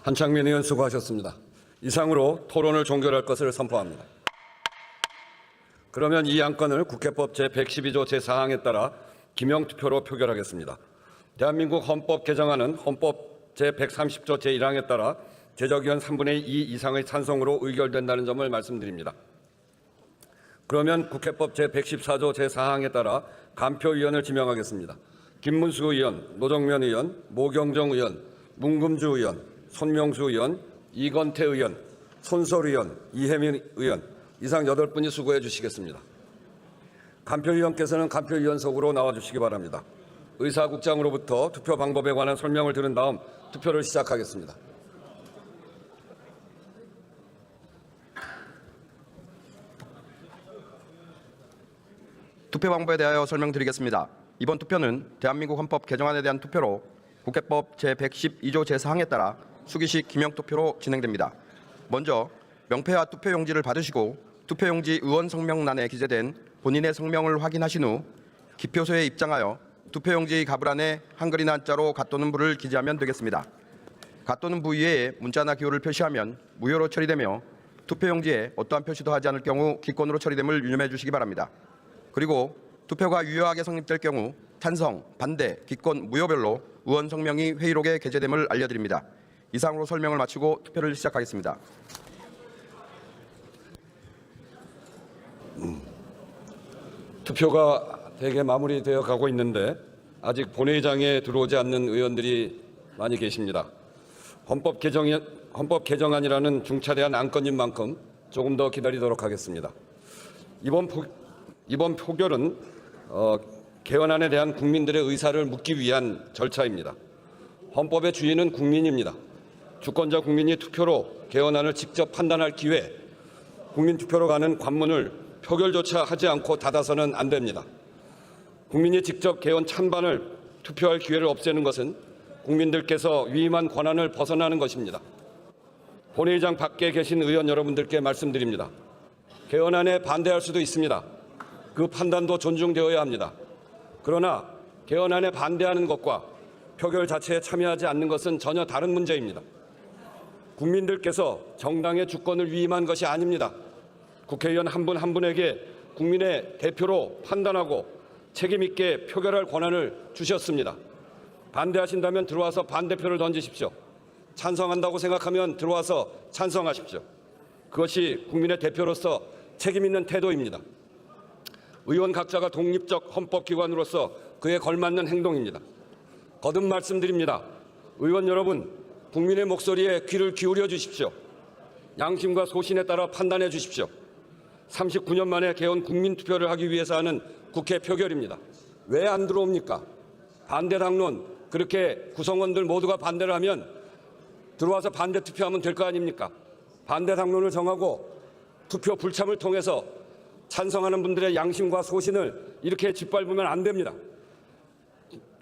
한창민 의원 수고하셨습니다. 이상으로 토론을 종결할 것을 선포합니다. 그러면 이 안건을 국회법 제112조 제4항에 따라 기명투표로 표결하겠습니다. 대한민국 헌법 개정안은 헌법 제130조 제1항에 따라 제적의원 3분의 2 이상의 찬성으로 의결된다는 점을 말씀드립니다. 그러면 국회법 제114조 제4항에 따라 간표위원을 지명하겠습니다. 김문수 의원, 노정면 의원, 모경정 의원, 문금주 의원, 손명수 의원, 이건태 의원, 손설 의원, 이혜민 의원 이상 8분이 수고해 주시겠습니다. 간표위원께서는 간표위원석으로 나와주시기 바랍니다. 의사국장으로부터 투표 방법에 관한 설명을 들은 다음 투표를 시작하겠습니다. 투표 방법에 대하여 설명드리겠습니다. 이번 투표는 대한민국 헌법 개정안에 대한 투표로 국회법 제112조 제4항에 따라 수기식 기명투표로 진행됩니다. 먼저 명패와 투표용지를 받으시고 투표용지 의원 성명란에 기재된 본인의 성명을 확인하신 후 기표소에 입장하여 투표용지 가불안에 한글이나 한자로 가 또는 부를 기재하면 되겠습니다. 가 또는 부위에 문자나 기호를 표시하면 무효로 처리되며 투표용지에 어떠한 표시도 하지 않을 경우 기권으로 처리됨을 유념해 주시기 바랍니다. 그리고 투표가 유효하게 성립될 경우 찬성, 반대, 기권, 무효별로 의원 성명이 회의록에 게재됨을 알려드립니다. 이상으로 설명을 마치고 투표를 시작하겠습니다. 투표가 대개 마무리되어 가고 있는데 아직 본회의장에 들어오지 않는 의원들이 많이 계십니다. 헌법 개정안이라는 중차대한 안건인 만큼 조금 더 기다리도록 하겠습니다. 이번 표결은 개헌안에 대한 국민들의 의사를 묻기 위한 절차입니다. 헌법의 주인은 국민입니다. 주권자 국민이 투표로 개헌안을 직접 판단할 기회, 국민투표로 가는 관문을 표결조차 하지 않고 닫아서는 안 됩니다. 국민이 직접 개헌 찬반을 투표할 기회를 없애는 것은 국민들께서 위임한 권한을 벗어나는 것입니다. 본회의장 밖에 계신 의원 여러분들께 말씀드립니다. 개헌안에 반대할 수도 있습니다. 그 판단도 존중되어야 합니다. 그러나 개헌안에 반대하는 것과 표결 자체에 참여하지 않는 것은 전혀 다른 문제입니다. 국민들께서 정당의 주권을 위임한 것이 아닙니다. 국회의원 한 분 한 분에게 국민의 대표로 판단하고 책임 있게 표결할 권한을 주셨습니다. 반대하신다면 들어와서 반대표를 던지십시오. 찬성한다고 생각하면 들어와서 찬성하십시오. 그것이 국민의 대표로서 책임 있는 태도입니다. 의원 각자가 독립적 헌법기관으로서 그에 걸맞는 행동입니다. 거듭 말씀드립니다. 의원 여러분, 국민의 목소리에 귀를 기울여 주십시오. 양심과 소신에 따라 판단해 주십시오. 39년 만에 개헌 국민투표를 하기 위해서 하는 국회 표결입니다. 왜 안 들어옵니까? 반대 당론, 그렇게 구성원들 모두가 반대를 하면 들어와서 반대 투표하면 될 거 아닙니까? 반대 당론을 정하고 투표 불참을 통해서 찬성하는 분들의 양심과 소신을 이렇게 짓밟으면 안 됩니다.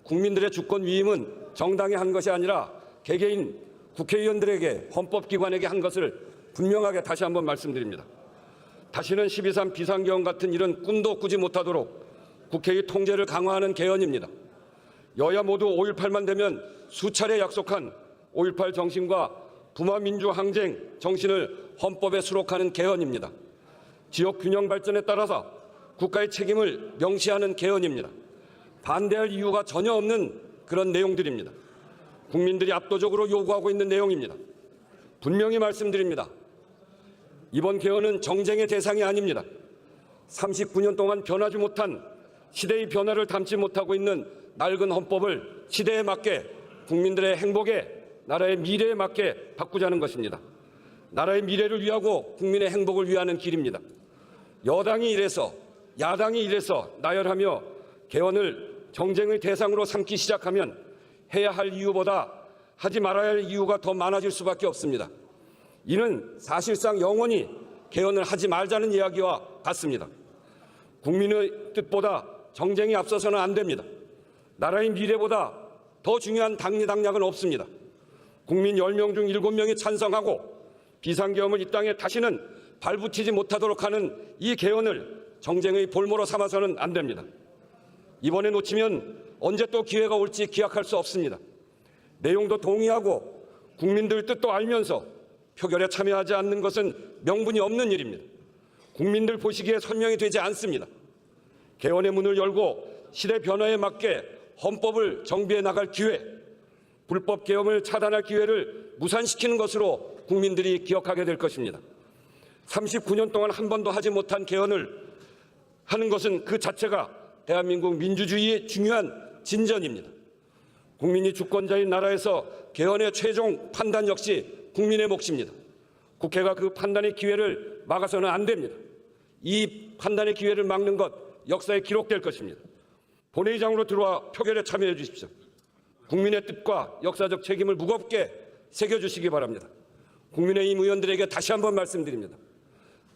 국민들의 주권 위임은 정당이 한 것이 아니라 개개인 국회의원들에게 헌법기관에게 한 것을 분명하게 다시 한번 말씀드립니다. 다시는 12.3 비상개헌 같은 일은 꿈도 꾸지 못하도록 국회의 통제를 강화하는 개헌입니다. 여야 모두 5.18만 되면 수차례 약속한 5.18 정신과 부마민주항쟁 정신을 헌법에 수록하는 개헌입니다. 지역 균형 발전에 따라서 국가의 책임을 명시하는 개헌입니다. 반대할 이유가 전혀 없는 그런 내용들입니다. 국민들이 압도적으로 요구하고 있는 내용입니다. 분명히 말씀드립니다. 이번 개헌은 정쟁의 대상이 아닙니다. 39년 동안 변하지 못한 시대의 변화를 담지 못하고 있는 낡은 헌법을 시대에 맞게 국민들의 행복에 나라의 미래에 맞게 바꾸자는 것입니다. 나라의 미래를 위하고 국민의 행복을 위하는 길입니다. 여당이 이래서 야당이 이래서 나열하며 개헌을 정쟁의 대상으로 삼기 시작하면 해야 할 이유보다 하지 말아야 할 이유가 더 많아질 수밖에 없습니다. 이는 사실상 영원히 개헌을 하지 말자는 이야기와 같습니다. 국민의 뜻보다 정쟁이 앞서서는 안 됩니다. 나라의 미래보다 더 중요한 당리당략은 없습니다. 국민 10명 중 7명이 찬성하고 비상계엄을 이 땅에 다시는 발붙이지 못하도록 하는 이 개헌을 정쟁의 볼모로 삼아서는 안 됩니다. 이번에 놓치면 언제 또 기회가 올지 기약할 수 없습니다. 내용도 동의하고 국민들 뜻도 알면서 표결에 참여하지 않는 것은 명분이 없는 일입니다. 국민들 보시기에 설명이 되지 않습니다. 개헌의 문을 열고 시대 변화에 맞게 헌법을 정비해 나갈 기회, 불법 개헌을 차단할 기회를 무산시키는 것으로 국민들이 기억하게 될 것입니다. 39년 동안 한 번도 하지 못한 개헌을 하는 것은 그 자체가 대한민국 민주주의의 중요한 진전입니다. 국민이 주권자인 나라에서 개헌의 최종 판단 역시 국민의 몫입니다. 국회가 그 판단의 기회를 막아서는 안 됩니다. 이 판단의 기회를 막는 것 역사에 기록될 것입니다. 본회의장으로 들어와 표결에 참여해 주십시오. 국민의 뜻과 역사적 책임을 무겁게 새겨주시기 바랍니다. 국민의힘 의원들에게 다시 한번 말씀드립니다.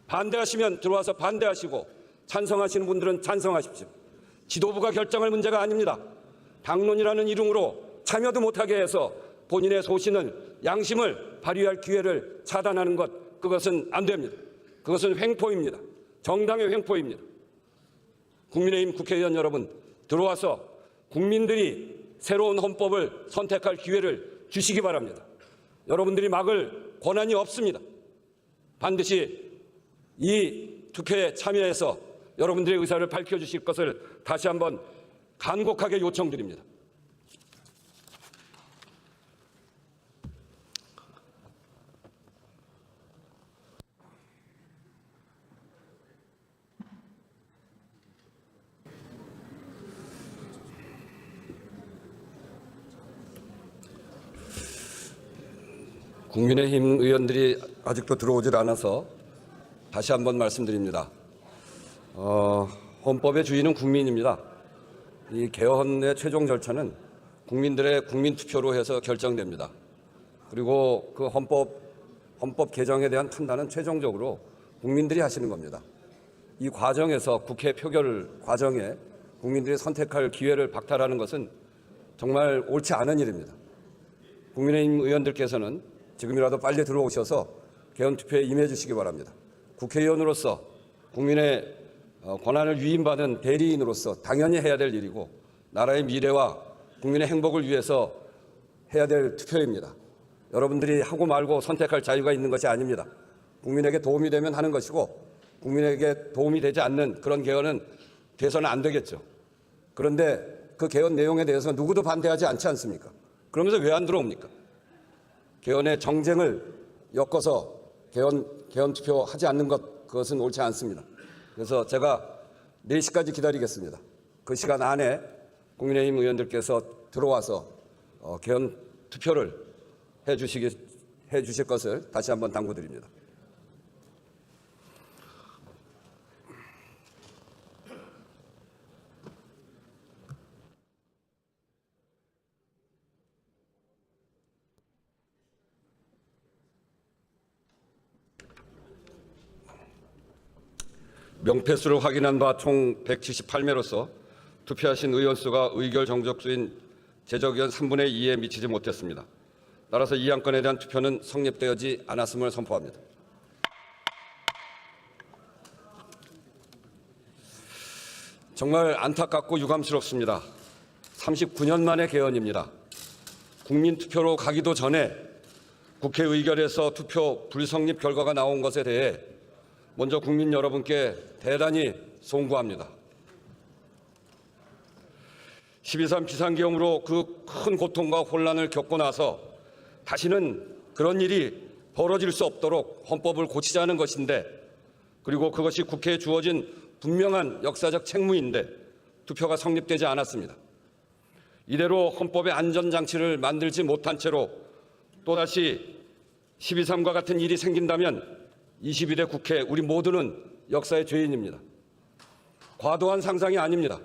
반대하시면 들어와서 반대하시고 찬성하시는 분들은 찬성하십시오. 지도부가 결정할 문제가 아닙니다. 당론이라는 이름으로 참여도 못하게 해서 본인의 소신을, 양심을 발휘할 기회를 차단하는 것, 그것은 안 됩니다. 그것은 횡포입니다. 정당의 횡포입니다. 국민의힘 국회의원 여러분, 들어와서 국민들이 새로운 헌법을 선택할 기회를 주시기 바랍니다. 여러분들이 막을 권한이 없습니다. 반드시 이 투표에 참여해서 여러분들의 의사를 밝혀주실 것을 다시 한번 간곡하게 요청드립니다. 국민의힘 의원들이 아직도 들어오질 않아서 다시 한번 말씀드립니다. 헌법의 주인은 국민입니다. 이 개헌의 최종 절차는 국민들의 국민투표로 해서 결정됩니다. 그리고 그 헌법 개정에 대한 판단은 최종적으로 국민들이 하시는 겁니다. 이 과정에서 국회 표결 과정에 국민들이 선택할 기회를 박탈하는 것은 정말 옳지 않은 일입니다. 국민의힘 의원들께서는 지금이라도 빨리 들어오셔서 개헌 투표에 임해 주시기 바랍니다. 국회의원으로서 국민의 권한을 위임받은 대리인으로서 당연히 해야 될 일이고 나라의 미래와 국민의 행복을 위해서 해야 될 투표입니다. 여러분들이 하고 말고 선택할 자유가 있는 것이 아닙니다. 국민에게 도움이 되면 하는 것이고 국민에게 도움이 되지 않는 그런 개헌은 돼서는 안 되겠죠. 그런데 그 개헌 내용에 대해서 누구도 반대하지 않지 않습니까? 그러면서 왜 안 들어옵니까? 개헌의 정쟁을 엮어서 개헌 투표하지 않는 그것은 옳지 않습니다. 그래서 제가 4시까지 기다리겠습니다. 그 시간 안에 국민의힘 의원들께서 들어와서 개헌 투표를 해 주실 것을 다시 한번 당부드립니다. 명패수를 확인한 바 총 178매로서 투표하신 의원 수가 의결 정적수인 제적의원 3분의 2에 미치지 못했습니다. 따라서 이 안건에 대한 투표는 성립되지 않았음을 선포합니다. 정말 안타깝고 유감스럽습니다. 39년 만의 개헌입니다. 국민투표로 가기도 전에 국회 의결에서 투표 불성립 결과가 나온 것에 대해 먼저 국민 여러분께 대단히 송구합니다. 12.3 비상계엄으로 그 큰 고통과 혼란을 겪고 나서 다시는 그런 일이 벌어질 수 없도록 헌법을 고치자는 것인데, 그리고 그것이 국회에 주어진 분명한 역사적 책무인데 투표가 성립되지 않았습니다. 이대로 헌법의 안전장치를 만들지 못한 채로 또다시 12.3과 같은 일이 생긴다면 22대 국회 우리 모두는 역사의 죄인입니다. 과도한 상상이 아닙니다.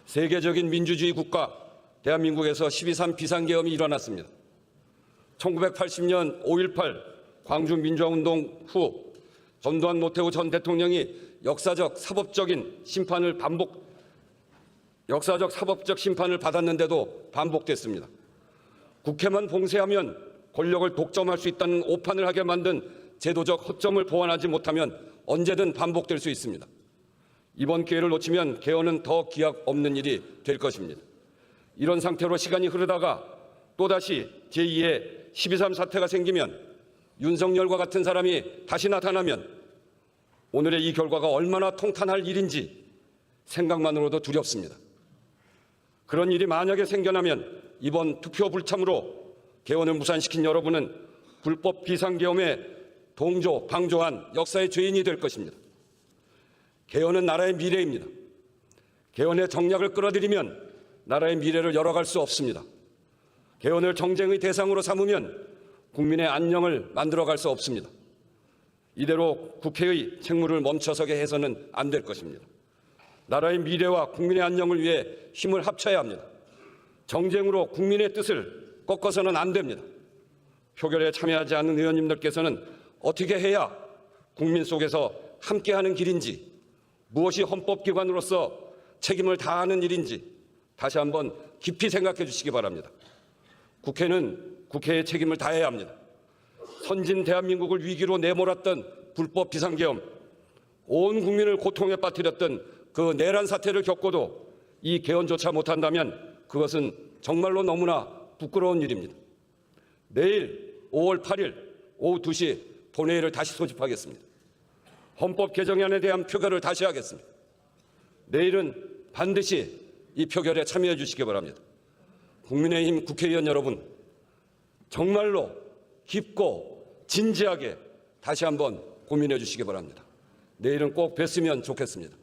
세계적인 민주주의 국가 대한민국에서 12.3 비상계엄이 일어났습니다. 1980년 5.18 광주 민주화운동 후 전두환 노태우 전 대통령이 역사적 사법적 심판을 받았는데도 반복됐습니다. 국회만 봉쇄하면 권력을 독점할 수 있다는 오판을 하게 만든 제도적 허점을 보완하지 못하면 언제든 반복될 수 있습니다. 이번 기회를 놓치면 개헌은 더 기약 없는 일이 될 것입니다. 이런 상태로 시간이 흐르다가 또다시 제2의 12.3 사태가 생기면, 윤석열과 같은 사람이 다시 나타나면 오늘의 이 결과가 얼마나 통탄할 일인지 생각만으로도 두렵습니다. 그런 일이 만약에 생겨나면 이번 투표 불참으로 개헌을 무산시킨 여러분은 불법 비상계엄에 동조, 방조한 역사의 죄인이 될 것입니다. 개헌은 나라의 미래입니다. 개헌의 정략을 끌어들이면 나라의 미래를 열어갈 수 없습니다. 개헌을 정쟁의 대상으로 삼으면 국민의 안녕을 만들어갈 수 없습니다. 이대로 국회의 책무를 멈춰서게 해서는 안 될 것입니다. 나라의 미래와 국민의 안녕을 위해 힘을 합쳐야 합니다. 정쟁으로 국민의 뜻을 꺾어서는 안 됩니다. 표결에 참여하지 않는 의원님들께서는 어떻게 해야 국민 속에서 함께하는 길인지, 무엇이 헌법기관으로서 책임을 다하는 일인지 다시 한번 깊이 생각해 주시기 바랍니다. 국회는 국회의 책임을 다해야 합니다. 선진 대한민국을 위기로 내몰았던 불법 비상계엄, 온 국민을 고통에 빠뜨렸던 그 내란 사태를 겪고도 이 개헌조차 못한다면 그것은 정말로 너무나 부끄러운 일입니다. 내일 5월 8일 오후 2시 본회의를 다시 소집하겠습니다. 헌법 개정안에 대한 표결을 다시 하겠습니다. 내일은 반드시 이 표결에 참여해 주시기 바랍니다. 국민의힘 국회의원 여러분, 정말로 깊고 진지하게 다시 한번 고민해 주시기 바랍니다. 내일은 꼭 뵀으면 좋겠습니다.